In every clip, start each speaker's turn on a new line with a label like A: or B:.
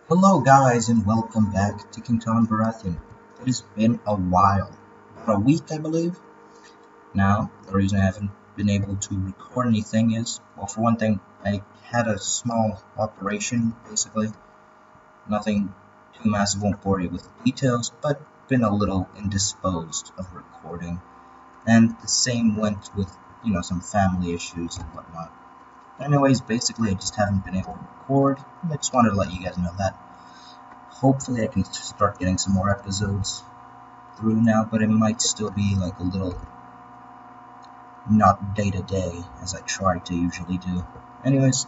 A: Hello guys and welcome back to King Tommen Baratheon. It has been a while, about a week I believe. Now, the reason I haven't been able to record anything is, well, for one thing, I had a small operation, basically. Nothing too massive, won't bore you with details, but been a little indisposed of recording. And the same went with, some family issues and whatnot. Anyways, basically I just haven't been able to record, and I just wanted to let you guys know that. Hopefully I can start getting some more episodes through now, but it might still be like a little not day to day as I try to usually do. Anyways,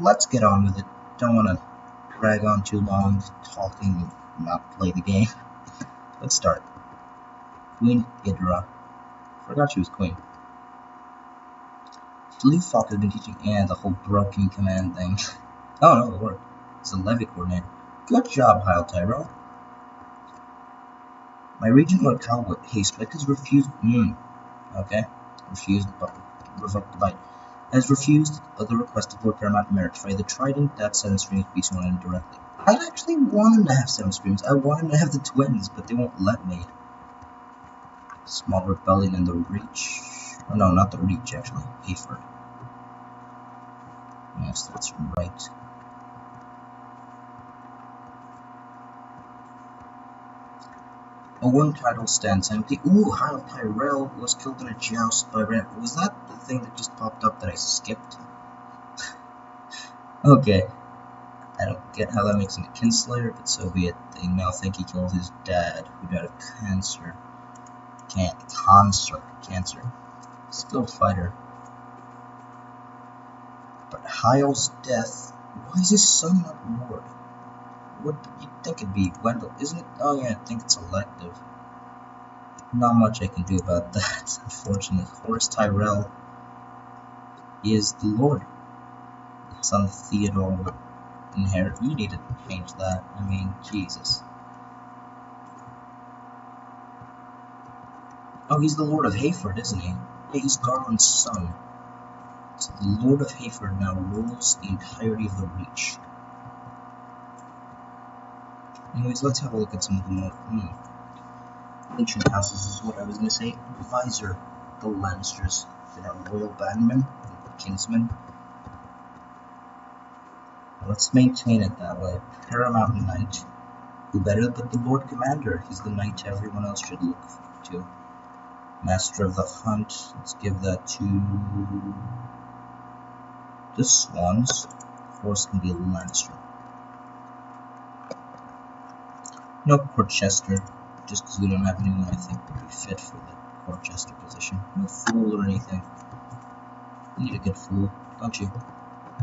A: let's get on with it. Don't want to drag on too long talking and not play the game. Let's start. Queen Idra. Forgot she was queen. Leaf Falk has been teaching Anne the whole broken command thing. Oh no, it worked. It's a levy coordinator. Good job, Heil Tyrell. My region Lord Calwood Hayspec has refused. Refused, but revoked the bite. Has refused the request of Lord Paramount Merit to the Trident that Seven Streams be sworn in directly. I actually want him to have Seven Streams. I want him to have the twins, but they won't let me. Small rebellion in the Reach. Oh no, not the Reach, actually. Hayford. Yes, that's right. A one title stands empty. Ooh, Heil Tyrell was killed in a joust by Ram. Was that the thing that just popped up that I skipped? Okay. I don't get how that makes him a kinslayer, but so be it. They now think he killed his dad, who died of cancer. Cancer. Skilled fighter. But Heil's death. Why is his son not Lord? What you'd think it'd be Wendell, isn't it? Oh yeah, I think it's elective. Not much I can do about that, unfortunately. Horace Tyrell is the Lord. The son of Theodore would inherit. You need to change that. I mean, Jesus. Oh, he's the Lord of Hayford, isn't he? Yeah, he's Garland's son. So the Lord of Hayford now rules the entirety of the Reach. Anyways, let's have a look at some of the more ancient houses is what I was going to say. Visor, the Lannisters. They have Royal Bandmen, Kingsmen. Let's maintain it that way. Paramount Knight. Who better but the Lord Commander? He's the knight everyone else should look to. Master of the Hunt. Let's give that to the Swans. Force can be a Lannister. No Porchester, just because we don't have anyone I think would be fit for the Porchester position. No Fool or anything. You need a good Fool, don't you?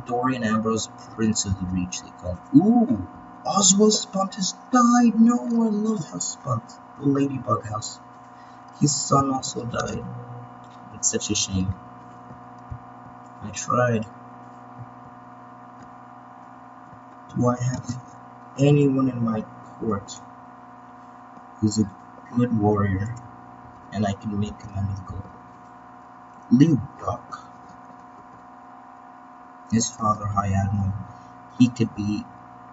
A: Dorian Ambrose, Prince of the Reach, they call him. Ooh! Oswald Spunt has died! No, I love House Spunt. The Ladybug House. His son also died. It's such a shame. I tried. Do I have anyone in my court who's a good warrior and I can make command of the gold? Leodoc. His father, High Admiral, he could be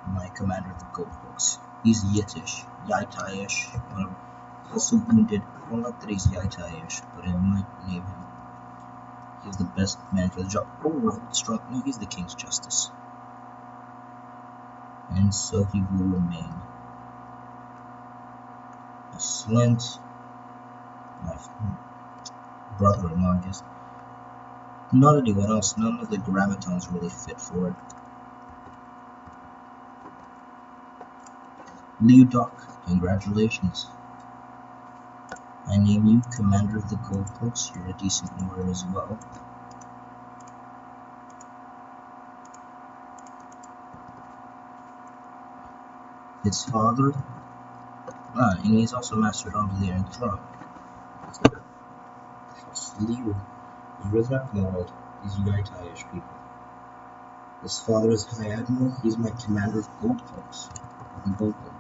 A: my commander of the gold books. He's Yitish, Yaitaish, whatever. Also wounded. Well, not that he's Yaitaish, but I might name him. He's the best man for the job. Oh, strong. No, he's the King's Justice. And so he will remain. A Slint, my brother-in-law, I guess. Not anyone else. None of the Grammatons really fit for it. Leodoc, congratulations. I name you Commander of the Gold Books. You're a decent warrior as well. His father, and he's also mastered onto the Iron Throne. Leo is risen up in the world. These Yaitaish people. His father is High Admiral. He's my commander of gold cloaks. Gold cloaks.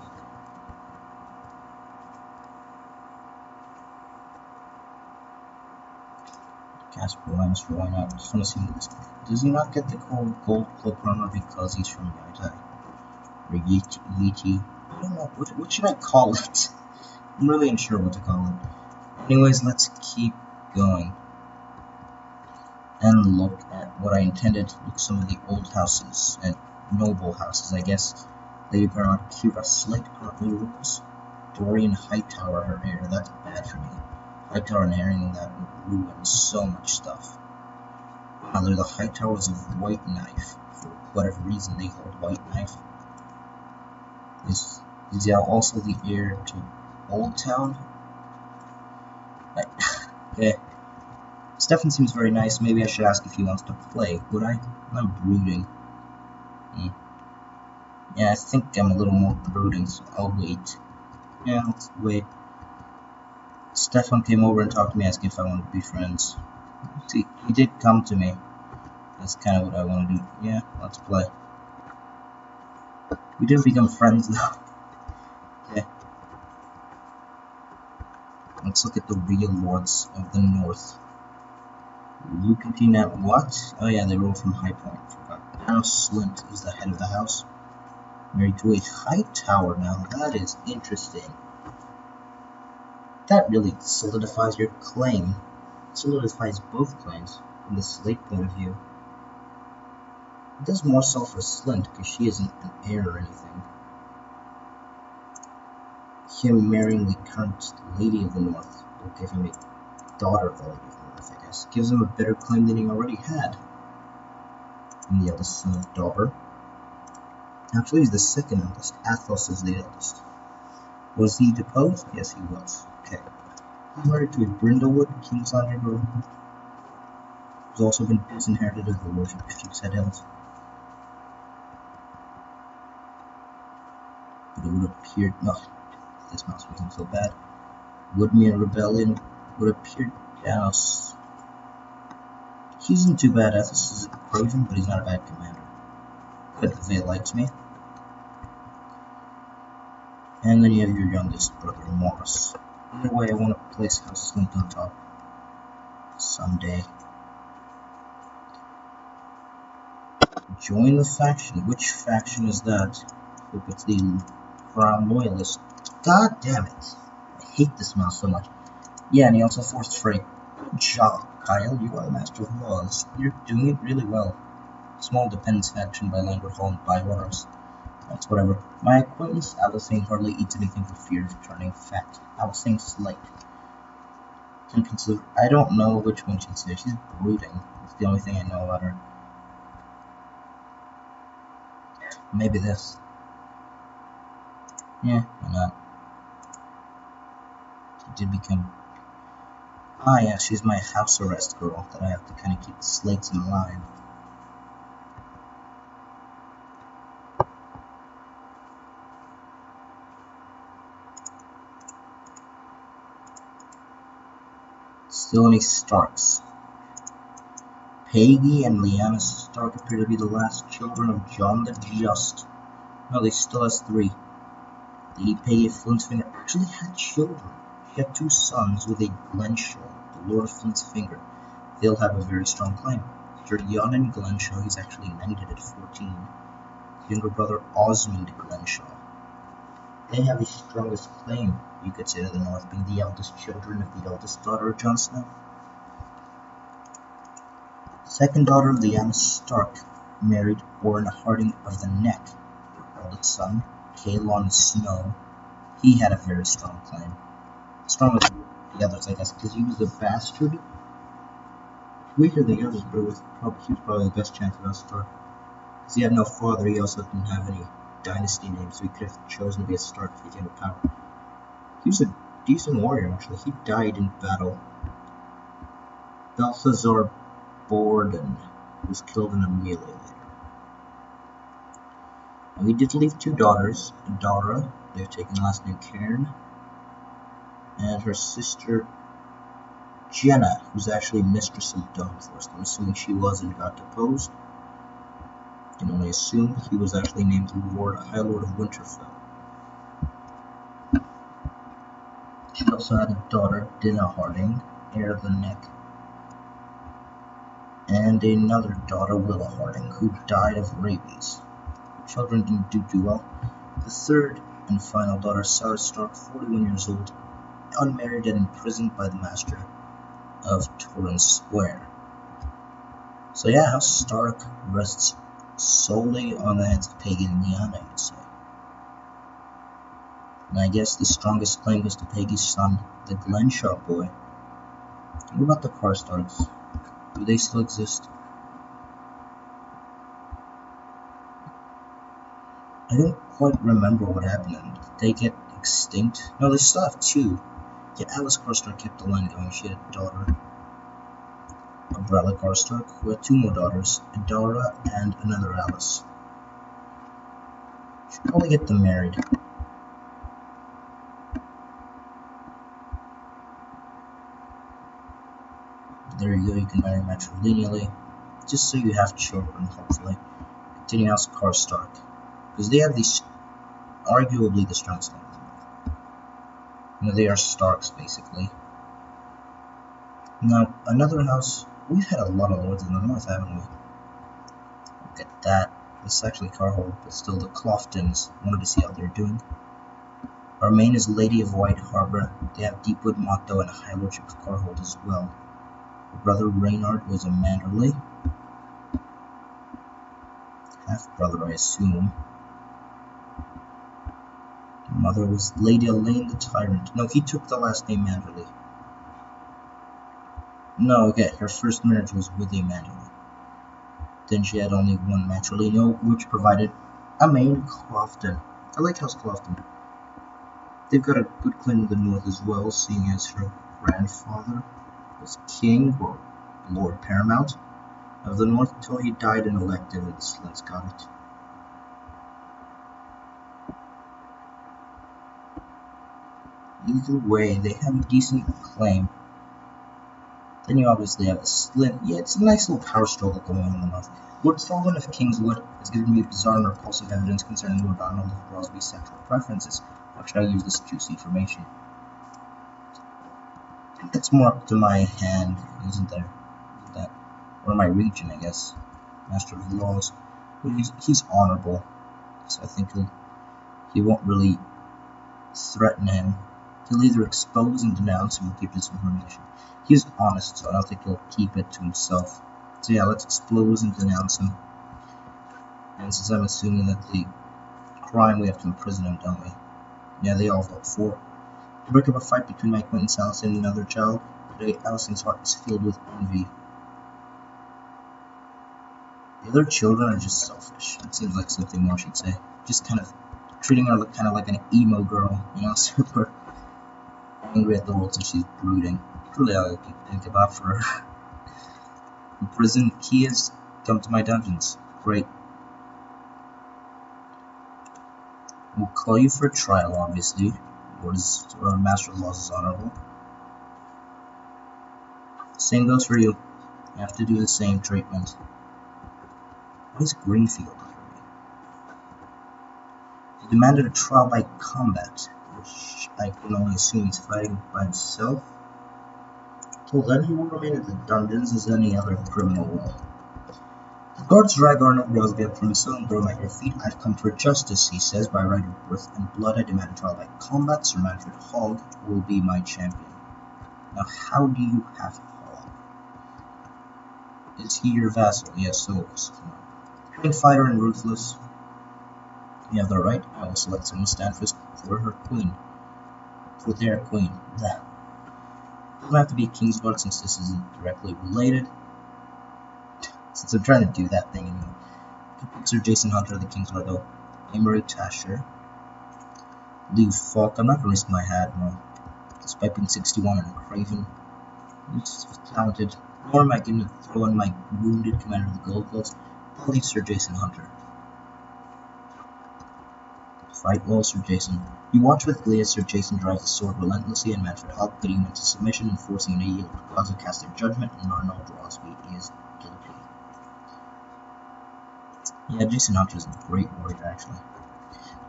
A: Casper Lannister, why not? Just want to see this. Does he not get the gold cloak armor because he's from Yaitai? or Yeetie. I don't know, what should I call it? I'm really unsure what to call it. Anyways, let's keep going. And look at what I intended. Look, some of the old houses and noble houses, I guess. Lady Baron Kira Slate currently rules. Dorian Hightower, her heir. That's bad for me. Hightower inheriting that would ruin so much stuff. Now they're the Hightowers of White Knife. For whatever reason, they hold White Knife. Is Yao also the heir to Old Town? Okay. Stefan seems very nice. Maybe I should ask if he wants to play. Would I? I'm brooding. Yeah, I think I'm a little more brooding, so I'll wait. Yeah, let's wait. Stefan came over and talked to me, asking if I wanted to be friends. See, he did come to me. That's kind of what I want to do. Yeah, let's play. We didn't become friends, though. Okay. Let's look at the real lords of the north. Lucatina, what? Oh yeah, they rule from High Point. Forgot. Now Slint is the head of the house. Married to a Hightower now. That is interesting. That really solidifies your claim. Solidifies both claims from the Slate point of view. It does more so for Slint because she isn't an heir or anything. Him marrying the current Lady of the North will give him a daughter of the Lady of the North, I guess. Gives him a better claim than he already had. And the eldest son of Dauber. Actually, he's the second eldest. Athos is the eldest. Was he deposed? Yes, he was. Okay. He's married to a Brindlewood, Kingslander girl, who's also been disinherited of the Lordship of Chief's Head Elves. But it would appear. No, this mouse wasn't so bad. Woodmere Rebellion would appear. Janos. He isn't too bad. Athos is a Craven, but he's not a bad commander. But they likes me. And then you have your youngest brother, Morris. Either way, I want to place House Slint on top. Someday. Join the faction. Which faction is that? Hope it's the Crown Loyalist. God damn it. I hate this mouse so much. Yeah, and he also forced Frey. Good job, Kyle. You are the master of laws. You're doing it really well. Small dependence faction by Langford Hall and Bywaters. That's whatever. My acquaintance Alicent hardly eats anything for fear of turning fat. Alicent Slate. Can consider. I don't know which one she'd say. She's brooding. That's the only thing I know about her. Maybe this. Yeah, why not? She did become. Ah, yeah, she's my house arrest girl that I have to kind of keep the slates in line. Still any Starks. Peggy and Lyanna Stark appear to be the last children of John the Just. No, they still has 3. Lady Peggy of Flint's Finger actually had children. She had 2 sons with a Glenshaw, the Lord of Flint's Finger. They'll have a very strong claim. Sir Yonan Glenshaw, he's actually knighted at 14. His younger brother Osmond Glenshaw. They have the strongest claim, you could say, to the north, being the eldest children of the eldest daughter of Jon Snow. Second daughter, Lyanna Stark, married Oren Harding of the Neck. Her eldest son, Kaelon Snow, he had a very strong claim. Strong as the others, I guess, because he was a bastard. Weaker than the others, but he was probably the best chance of us Stark. Because he had no father, he also didn't have any dynasty name, so he could have chosen to be a Stark if he came to power. He was a decent warrior, actually. He died in battle. Balthazar Borden was killed in a melee later. And we did leave 2 daughters, Dara, they've taken the last name Cairn, and her sister Jenna, who's actually mistress of Dawnforest. I'm assuming she was and got deposed. Can only assume he was actually named High Lord of Winterfell. She also had a daughter, Dinah Harding, heir of the Neck, and another daughter, Willa Harding, who died of rabies. children didn't do too well. The third and final daughter, Sarah Stark, 41 years old, unmarried and imprisoned by the master of Torrens Square. So yeah, House Stark rests solely on the hands of Peggy and Lyanna, you'd say. And I guess the strongest claim goes to Peggy's son, the Glenshaw boy. What about the Karstarks? Do they still exist? I don't quite remember what happened to them. Did they get extinct? No, they still have two. Yeah, Alice Karstark kept the line going. She had a daughter, Abrella Karstark, who had two more daughters, Adara and another Alice. Should probably get them married. There you go, you can marry matrilineally, just so you have children, hopefully. Continue House Karstark, because they have these, arguably the strongest line. You know, they are Starks, basically. Now, another house, we've had a lot of lords in the north, haven't we? Look at that. This is actually Carhold, but still the Cloftons. Wanted to see how they're doing. Our main is Lady of White Harbor. They have Deepwood, Motto, and a High Lordship of Carhold as well. Her brother Reynard was a Manderley. Half-brother, I assume. Mother was Lady Elaine the Tyrant. No, he took the last name Manderley. No, okay, her first marriage was with a Manderley. Then she had only one matrilineal, which provided a main Clofton. I like House Clofton. They've got a good claim to the north as well, seeing as her grandfather was king, or Lord Paramount, of the north until he died in elective, and the Slits got it. Either way, they have a decent claim. Then you obviously have the Slint. Yeah, it's a nice little power struggle going on in the north. Lord Sullivan of Kingswood has given me bizarre and repulsive evidence concerning Lord Donald of Crosby's sexual preferences. How should I use this juicy information? I think that's more up to my hand, isn't there? That, or my region, I guess. Master of the Laws. But he's honorable, so I think he won't really threaten him. He'll either expose and denounce, and we'll keep this information. He's honest, so I don't think he'll keep it to himself. So yeah, let's expose and denounce him. And since I'm assuming that the crime, we have to imprison him, don't we? Yeah, they all vote for. To break up a fight between my acquaintance Allison and another child. Today, Allison's heart is filled with envy. The other children are just selfish. It seems like something more should say. Just kind of treating her kind of like an emo girl, you know, super angry at the world since she's brooding. Truly all I can think about for her. In prison, Kia's come to my dungeons. Great. We'll call you for a trial, obviously. Master of the Laws is honorable. Same goes for you. You have to do the same treatment. What is Greenfield under me? He demanded a trial by combat, which I can only assume he's fighting by himself. Till then, he will remain at the dungeons as any other criminal will. The guards drag Arnold Rosby up from his cell and throw him at your feet. I've come for justice, he says, by right of birth and blood. I demand a trial by combat. Sir Manfred Hogg will be my champion. Now, how do you have Hogg? Is he your vassal? Yes, so is. Trained fighter and ruthless. You have the right. I will select someone to stand for her queen. For their queen. It doesn't have to be a Kingsguard since this isn't directly related. Since I'm trying to do that thing anyway. Sir Jason Hunter of the Kingsguard though. Amory Tasher. Lee Falk. I'm not gonna risk my hat, no. Despite being 61 and a craven. He's talented. Nor am I gonna throw in my wounded commander of the Gold Gloves. I'll leave Sir Jason Hunter. Fight well, Sir Jason. You watch with glee as Sir Jason drives the sword relentlessly and Manfred Hogg putting him into submission and forcing him to yield. Cause of cast their judgment and Arnold Rosby is guilty. Yeah, Jason Hunter is a great warrior, actually.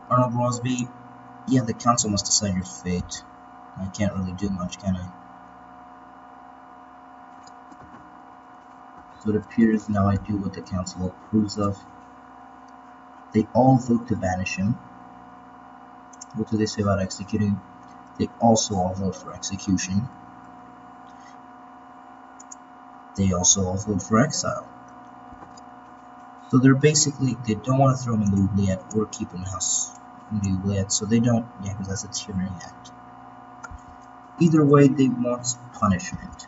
A: Arnold Rosby, yeah, the council must decide your fate. I can't really do much, can I? So it appears now I do what the council approves of. They all vote to banish him. What do they say about executing? They also all vote for execution. They also all vote for exile. So they're basically, they don't want to throw him in the oubliette or keep him in house in the oubliette, so they don't, yeah, because that's a tyranny act. Either way, they want punishment.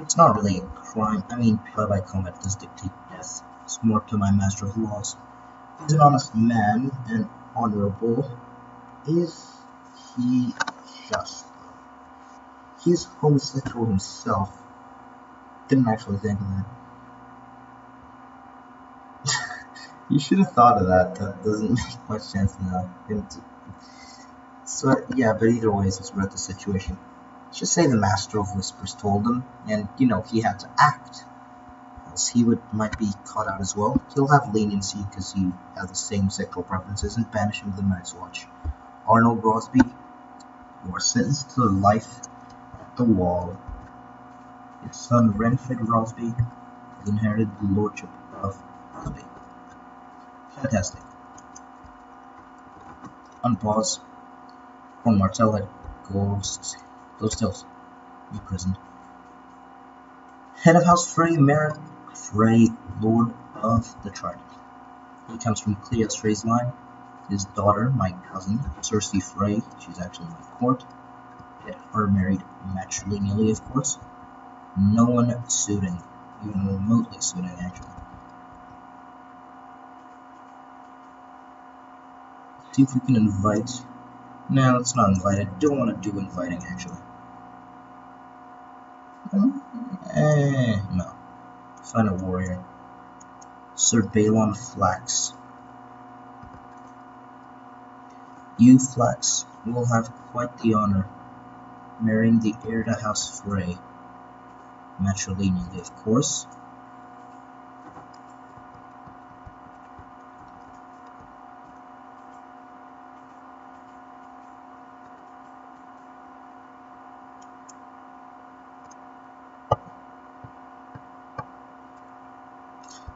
A: It's not really a crime. I mean, trial by combat does dictate death. It's more to my master of laws. He's an honest man and honorable. Is he just? He's homosexual himself. Didn't actually think of that. You should have thought of that. That doesn't make much sense now. So yeah, but either way, it's worth the situation. Just say the Master of Whispers told him, and you know he had to act, else he might be caught out as well. He'll have leniency because he has the same sexual preferences, and banish him to the Night's Watch. Arnold Rosby, you are sentenced to life at the Wall. His son Renfred Rosby has inherited the lordship of Rosby. Fantastic. Unpause. From Martell had ghosts. Those stills. Imprisoned. Head of House Frey, Merrick Frey, Lord of the Trident. He comes from Cleo's Frey's line. His daughter, my cousin, Cersei Frey, she's actually in my court. Get her married matrilineally, of course. No one suiting, even remotely suiting, actually. See if we can invite. No, let's not invite. I don't want to do inviting, actually. No. Find a warrior. Sir Balon Flax. You, Flax, will have quite the honor marrying the heir to House Frey. Matrilineally, of course.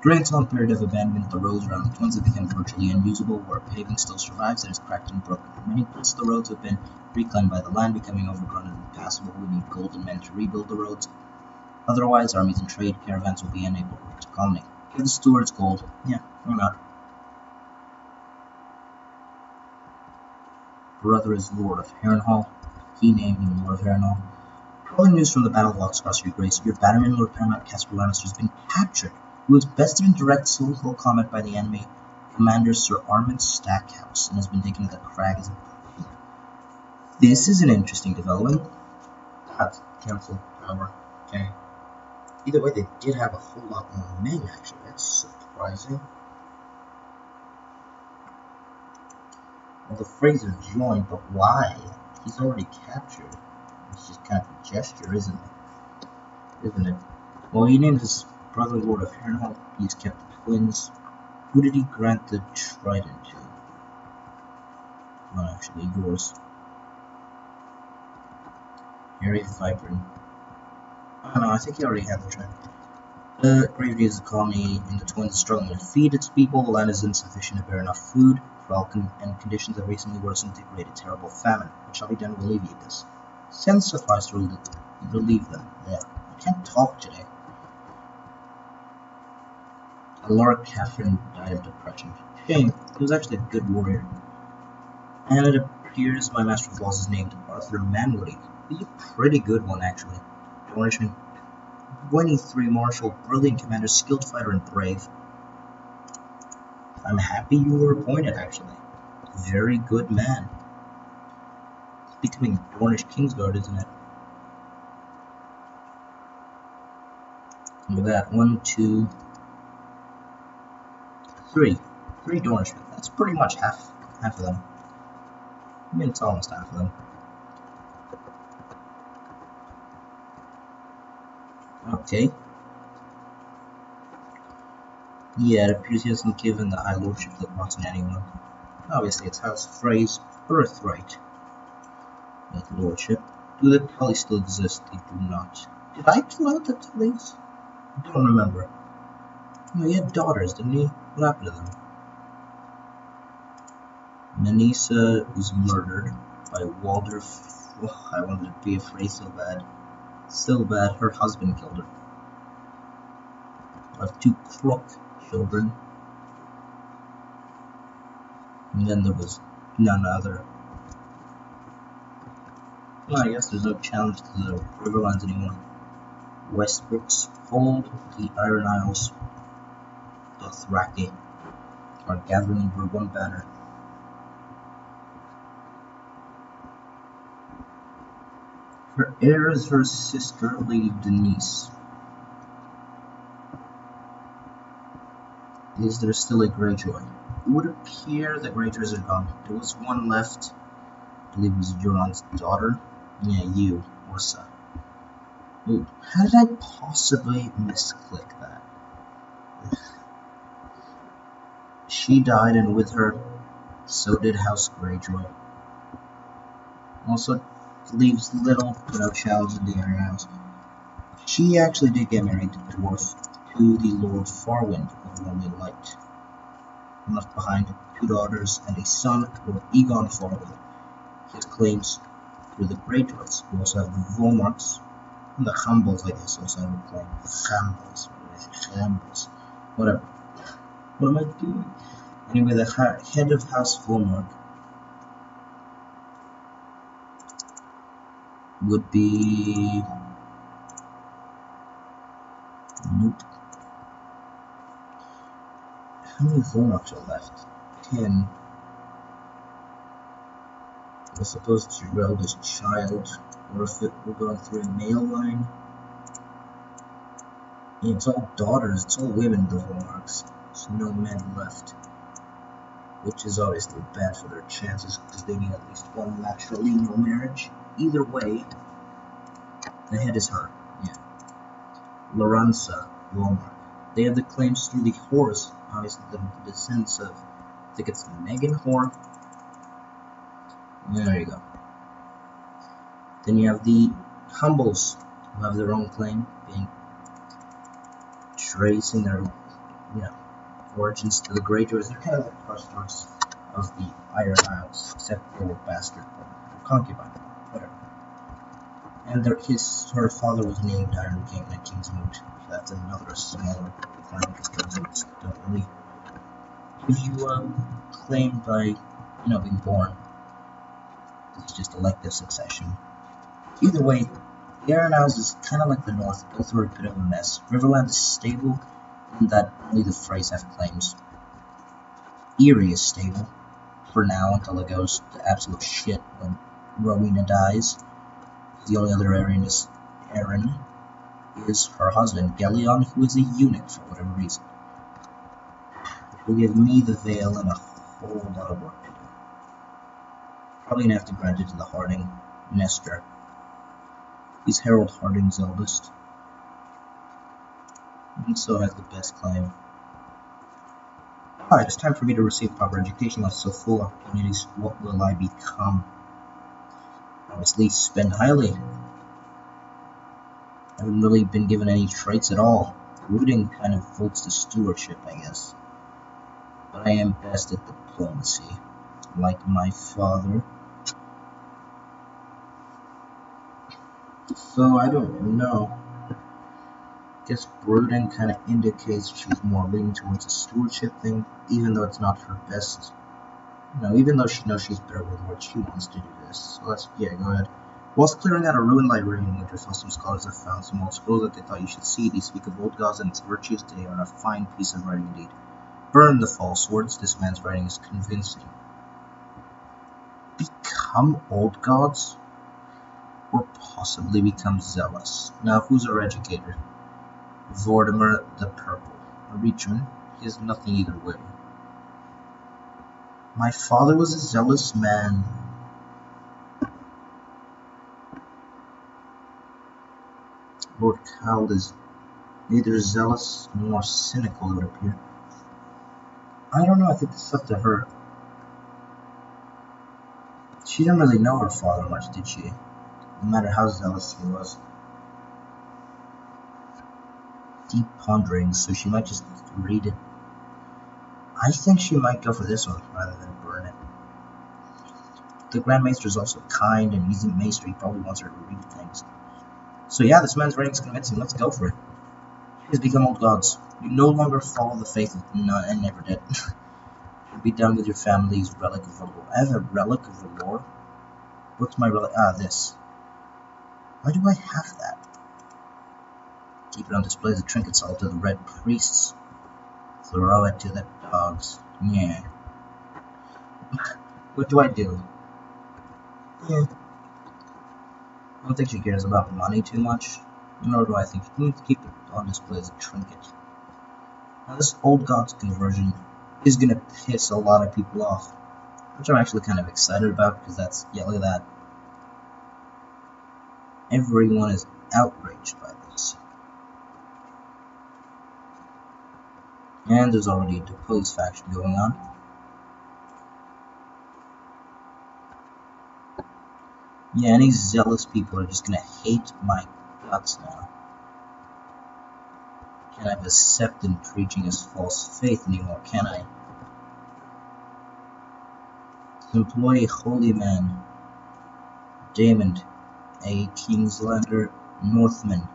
A: During its long period of abandonment, the roads around the Twins have become virtually unusable. Where paving still survives, it is cracked and broken. In many places, the roads have been reclaimed by the land, becoming overgrown and impassable. We need golden men to rebuild the roads. Otherwise, armies and trade caravans will be unable to reach the colony. Give the stewards gold. Yeah, why not? Brother is Lord of Harrenhal. He named him Lord of Harrenhal. Probably news from the Battle of Oxcross, Your Grace. Your batterman, Lord Paramount Caspar Lannister, has been captured. He was bested in direct solo combat by the enemy, Commander Sir Armand Stackhouse, and has been taken to the crag as a prisoner. This is an interesting development. That's council power. Okay. Either way, they did have a whole lot more men, actually. That's surprising. Well, the Fraser joined, but why? He's already captured. It's just kind of a gesture, isn't it? Isn't it? Well, he named his brother Lord of Harrenhal. He's kept the twins. Who did he grant the trident to? Well, actually, yours. Harry Vibran. Oh no, I think he already had the trident. Gravity is a colony in the twins struggling to feed its people. The land is insufficient to bear enough food. Falcon and conditions have recently worsened to create a terrible famine. What shall be done to alleviate this? Send supplies to relieve them. Yeah, I can't talk today. Alaric Catherine died of depression. Shame, he was actually a good warrior. And it appears my master of laws is named Arthur Manwoody. He's a pretty good one, actually. Dornishman, 23 marshal, brilliant commander, skilled fighter, and brave. I'm happy you were appointed, actually. Very good man. It's becoming Dornish Kingsguard, isn't it? Look at that. 1, 2, 3. 3 Dornishmen. That's pretty much half of them. I mean, it's almost half of them. Okay. Yeah, it appears he hasn't given the High Lordship to the boss in anyone. Obviously, it's House Frey's birthright. That Lordship. Do the Tullys still exist? They do not. Did I kill out the Tullys? I don't remember. No, he had daughters, didn't he? What happened to them? Manisa was murdered by Walder. Oh, I wanted to be afraid so bad. So bad, her husband killed her. I have 2 crook children. And then there was none other. Well, I guess there's no challenge to the Riverlands anymore. Westeros hold the Iron Isles. Dothraki are gathering under one banner. Her heir is her sister, Lady Denise. Is there still a Greyjoy? It would appear the Greyjoys are gone. There was one left. I believe it was Euron's daughter. Yeah, you, Orsa. Ooh, how did I possibly misclick that? She died, and with her, so did House Greyjoy. Also, leaves little, challenge in the Iron House. She actually did get married to the dwarf, to the Lord Farwind of Lonely Light. And left behind 2 daughters and a son, Lord Aegon Farwind. His claims through the Greyjoys. We also have the Volmarks, and the Humbles, I guess, also have a claim. Humbles. Whatever. What am I doing? Anyway, the head of House Volmark would be... Nope. How many Volmarks are left? 10. I suppose it's your eldest child, or if we're going through a male line. Yeah, it's all daughters, it's all women, the Volmarks. There's no men left. Which is obviously bad for their chances, because they need at least one matrilineal marriage. Either way, the head is her. Yeah. Loransa Volmark. They have the claims through the Whores, obviously the descendants of, I think it's Megan Whore. There you go. Then you have the Humbles, who have their own claim, being tracing their origins to the Greyjoys. They're kind of like customers of the Iron Isles, except for bastard or concubine, whatever. And her father was named Iron King at Kingsmoot. That's another smaller claim because those don't really give you claim by being born. It's just elective succession. Either way, the Iron Isles is kind of like the North. Both are a bit of a mess. Riverland is stable in that only the Freys have claims. Erie is stable for now until it goes to absolute shit when Rowena dies. The only other Arryn is her husband, Gelion, who is a eunuch for whatever reason. It will give me the Vale and a whole lot of work to do. Probably gonna have to grant it to the Harding, Nestor. He's Harold Harding's eldest, and so has the best claim. Alright, it's time for me to receive proper education. That's so full of opportunities. What will I become? Obviously, spend highly. I haven't really been given any traits at all. Rooting kind of votes to stewardship, I guess. But I am best at diplomacy, like my father. So I don't know. I guess brooding kind of indicates she's more leaning towards a stewardship thing, even though it's not her best. Even though she knows she's better with what she wants to do this. So go ahead. Whilst clearing out a ruined library in Winterfell, some scholars have found some old scrolls that they thought you should see. These speak of old gods and its virtues. They are a fine piece of writing indeed. Burn the false words. This man's writing is convincing. Become old gods? Or possibly become zealous. Now, who's our educator? Vortimer the Purple. A Reachman. He has nothing either way. My father was a zealous man. Lord Cal is neither zealous nor cynical, it would appear. I don't know, I think it's up to her. She didn't really know her father much, did she? No matter how zealous he was. Deep pondering, so she might just read it. I think she might go for this one rather than burn it. The Grand Maester is also kind, and he's a maester. He probably wants her to read things. So yeah, this man's writing is convincing. Let's go for it. Please become old gods. You no longer follow the faith of none and never did. Be done with your family's relic of Valor. I have a relic of Valor. What's my relic? Ah, this. Why do I have that? Keep it on display as a trinket sold to the red priests. Throw it to the dogs. Yeah. What do I do? Yeah. I don't think she cares about money too much. Nor do I think she needs to keep it on display as a trinket. Now this old god's conversion is gonna piss a lot of people off. Which I'm actually kind of excited about, because that's, yeah, look at that. Everyone is outraged by this. And there's already a deposed faction going on. Yeah, any zealous people are just gonna hate my guts now. Can't have a septon preaching his false faith anymore, can I? To employ a holy man, Damon, a Kingslander Northman.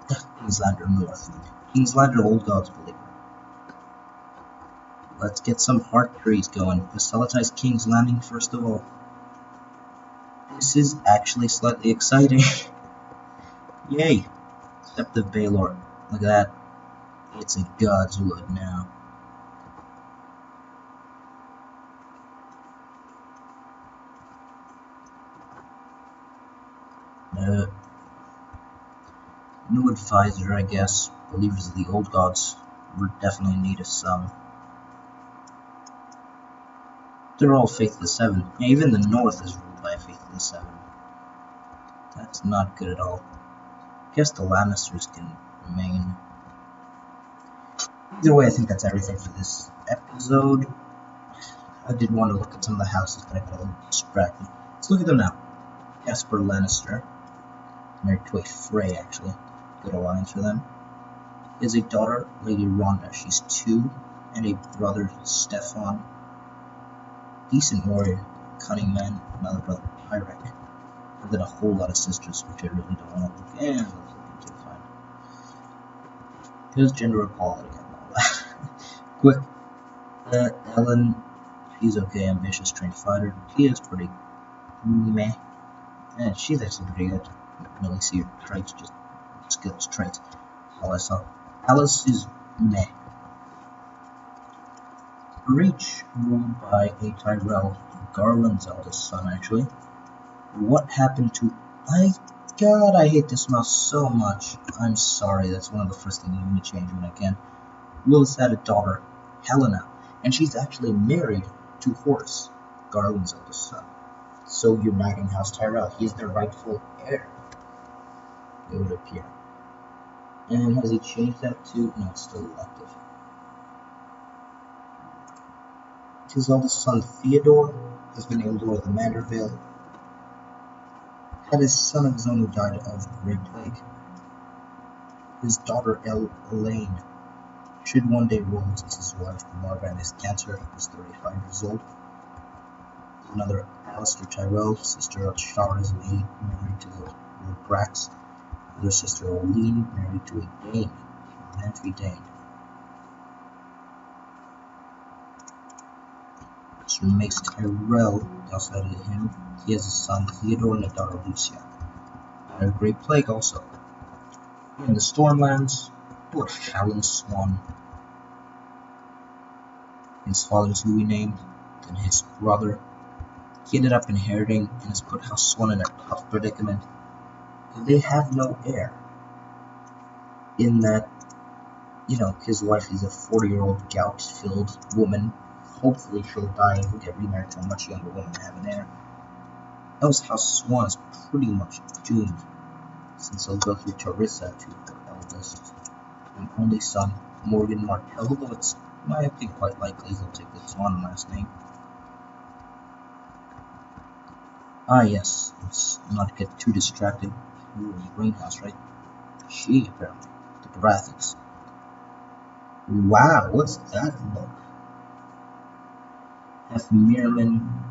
A: Kingslander Northman. Kingslander Old Gods believer. Let's get some heart trees going. Facilitize King's Landing first of all. This is actually slightly exciting. Yay! Sept of Baelor. Look at that. It's a god's wood now. New advisor, I guess. Believers of the old gods. We're definitely in need of some. They're all Faith of the Seven. Yeah, even the North is ruled by Faith of the Seven. That's not good at all. I guess the Lannisters can remain. Either way, I think that's everything for this episode. I did want to look at some of the houses, but I got a little distracted. Let's look at them now. Jasper Lannister, married to a Frey, actually. Good alliance for them. Is a daughter, Lady Rhonda. She's 2, and a brother, Stefan. Decent warrior, cunning man, another brother, Pyrrhic. And then a whole lot of sisters, which I really don't want to look at. Let's look into fine. Here's gender equality and all that. Quick. Ellen, she's okay, ambitious, trained fighter. She is pretty meh. And she's actually pretty good. I don't really see her traits, just skills traits. All I saw. Alice is meh. Reach, ruled by a Tyrell, Garland's eldest son, actually. What happened to... God, I hate this mouse so much. I'm sorry, that's one of the first things I'm going to change when I can. Willis had a daughter, Helena, and she's actually married to Horace, Garland's eldest son. So uniting House Tyrell, he is their rightful heir, it would appear. And has he changed that to... No, it's still elective. His eldest son, Theodore, has been able to go to the Mandervale. Had his son of his own who died of Great Plague. His daughter, Elaine, should one day rule since his wife, Marvan, has cancer. He was 35 years old. Another, Alistair Tyrell, sister of Shara's maid, married to Lord Brax. Other sister, Oline, married to a Dane, Mantry Dane. Which makes Tyrell, outside of him, he has a son, Theodore, and a daughter, Lucia. And a Great Plague also. In the Stormlands, Lord Fallon Swan. His father's who he named, then his brother. He ended up inheriting and has put House Swan in a tough predicament. They have no heir. In that, you know, his wife is a 40-year-old gout-filled woman. Hopefully she'll die and he'll get remarried to a much younger woman and have an heir. Else House Swan is pretty much doomed, since he'll go through Teresa to her eldest and only son, Morgan Martell, although it's, I think, quite likely he'll take the Swan last name. Ah yes, let's not get too distracted. Ooh, the greenhouse, right? She, apparently. The Baratheons. Wow, what's that look? Have Mirman.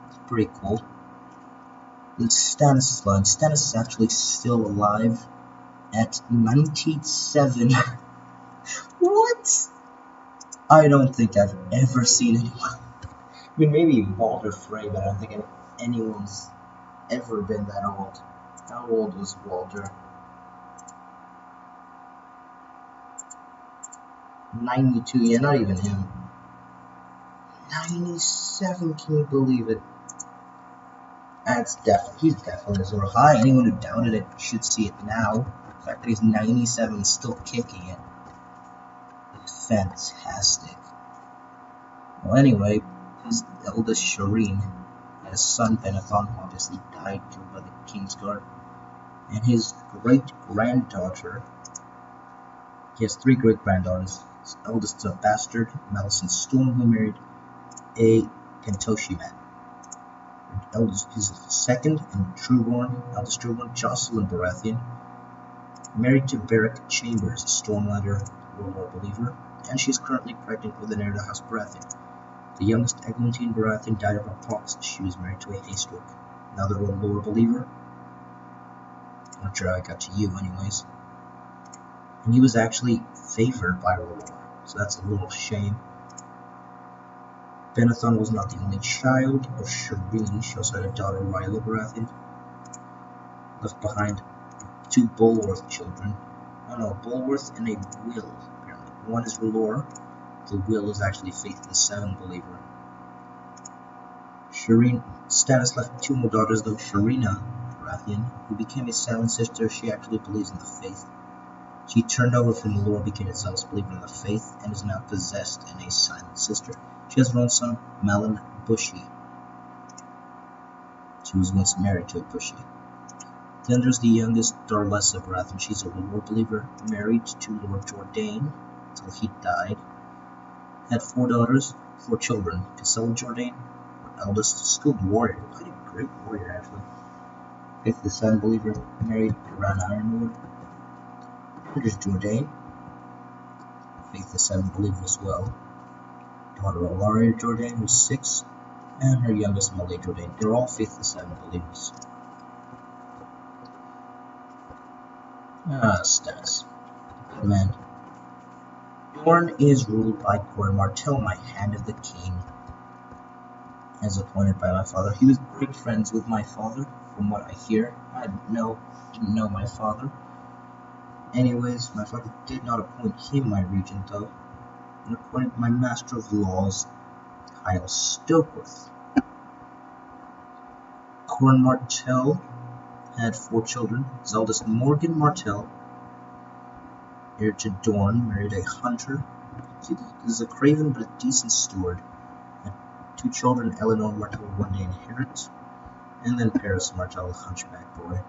A: It's pretty cool. It's Stannis' line. Stannis is actually still alive at 97. What? I don't think I've ever seen anyone. I mean, maybe Walter Frey, but I don't think anyone's ever been that old. How old was Walter? 92, yeah, not even him. 97, can you believe it? He's definitely a little high. Anyone who doubted it should see it now. The fact that he's 97 still kicking it is fantastic. Well, anyway, his eldest Shireen had a son, Benathon, obviously died killed by the Kingsguard. And his great-granddaughter, he has 3 great-granddaughters. His eldest is a bastard, Malison Storm, who married a Pentoshi man. His second and eldest trueborn, Jocelyn Baratheon, married to Beric Chambers, a Stormlander Warlord believer, and she is currently pregnant with an heir to House Baratheon. The youngest, Eglantine Baratheon, died of a pox. She was married to a Haystroke, another Lore believer. Not sure how I got to you, anyways. And he was actually favored by Lore, so that's a little shame. Benathon was not the only child of Shireen. She also had a daughter, Ryla Baratheon. Left behind 2 Bulworth children. Oh no, a Bulworth and a Will, apparently. One is R'hllor. The Will is actually Faith the Seven believer. Stannis left 2 more daughters, though. Shirina Baratheon, who became a Silent Sister. She actually believes in the Faith. She turned over from R'hllor, became a zealous believer in the Faith, and is now possessed and a Silent Sister. She has her own son, Malin Bushy. She was once married to a Bushy. Then there's the youngest, Darlessa Baratheon. She's a Lore believer, married to Lord Jordain until he died. Had 4 daughters, 4 children. Cassella Jordain, her eldest, skilled warrior, quite a great warrior actually. Faith the Seven believer, married to Ran Ironwood. There's Jordain, Faith the Seven believer as well. Daughter Olaria Jordain, who's 6, and her youngest Molly Jordain. They're all Faith the Seven believers. Stannis. Good man. Dorne is ruled by Qhorin Martell, my Hand of the King, as appointed by my father. He was great friends with my father, from what I hear. I didn't know my father. Anyways, my father did not appoint him my regent, though, and appointed my Master of Laws, Kyle Stokeworth. Qhorin Martell had 4 children. His eldest, Morgan Martell, heir to Dorne, married a hunter. He is a craven but a decent steward. Had 2 children, Eleanor Martell would one day inherit, and then Paris Martell, a hunchback boy.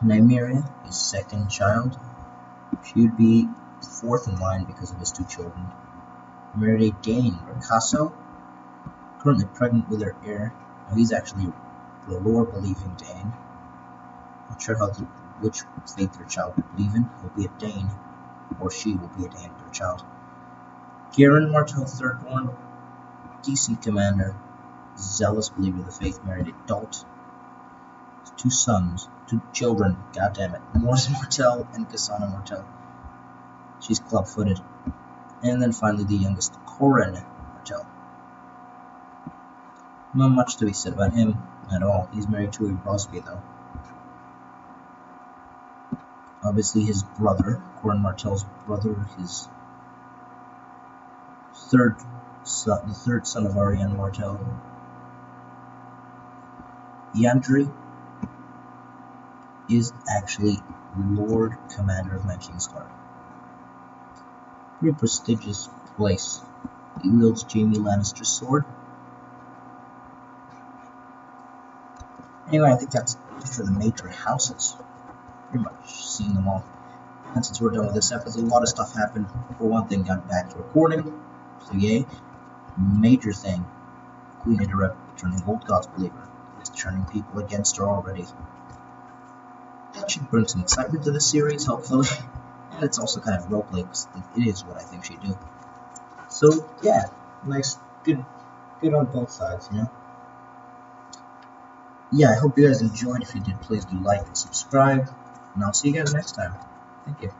A: Nymeria, his second child. She would be 4th in line because of his 2 children. Married a Dane, Ricasso, currently pregnant with her heir. Now he's actually a Lore-believing Dane. Not sure which faith their child will believe in. He'll be a Dane, or she will be a Dane, their child. Garen Martell, 3rd born, decent commander, zealous believer of the faith, married a Dalt. 2 sons, 2 children, goddammit, Morris Martell and Cassandra Martell. She's club-footed. And then finally the youngest, Qhorin Martell. Not much to be said about him at all. He's married to a Rosby, though. Obviously his brother, Qhorin Martell's brother, his the third son of Arianne Martell, Yandri, is actually Lord Commander of my Kingsguard. Pretty prestigious place. He wields Jaime Lannister's sword. Anyway, I think that's it for the major houses. Pretty much seen them all. And since we're done with this episode, a lot of stuff happened. For one thing, got back to recording. So yay. Major thing. Queen Interrupt, turning Old Gods believer. Is turning people against her already. That should bring some excitement to the series, hopefully. but it's also kind of roleplay because it is what I think she'd do. So yeah, nice, good on both sides, you know. Yeah, I hope you guys enjoyed. If you did, please do like and subscribe, and I'll see you guys next time. Thank you.